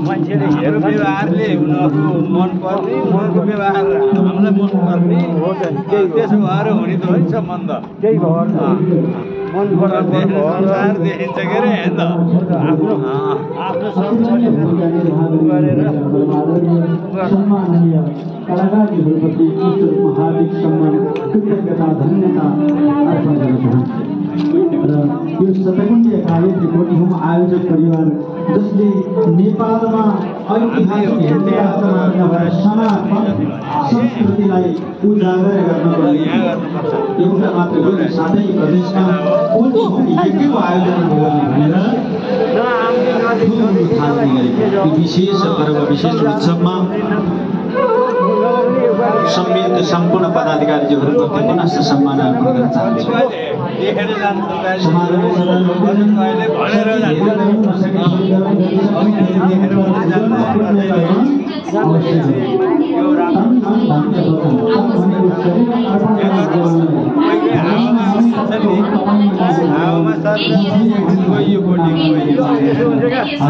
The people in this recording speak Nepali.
मान्छेले हेर्नु व्यवहारले उनीहरूको मन पर्ने उनीहरूको व्यवहार हामीलाई मन पर्ने हो त नि त्यसो भएर हुने त हो नि सम्बन्ध त्यही भएर मन अनुसार देखिन्छ के अरे होइन आफ्नो आफ्नो संस्कृति गरेर कलाकारहरूप्रति हार्दिक सम्मान कृतज्ञता धन्यता अर्पण गर्न चाहन्छु र यो शतकुण्डीय कार्यक्रम कोटीहोम आयोजक परिवार जसले नेपालमा ऐतिहासिक सनातन संस्कृतिलाई उजागर गर्नको एउटा मात्र होइन साथै प्रदेशमा कोटीहोम यज्ञको आयोजना गर्ने भनेर विशेष पर्व विशेष उत्सवमा सम्मिलित सम्पूर्ण पदाधिकारीज्यूहरूप्रति पुनः सम्मान अर्पण गर्न चाहन्छु।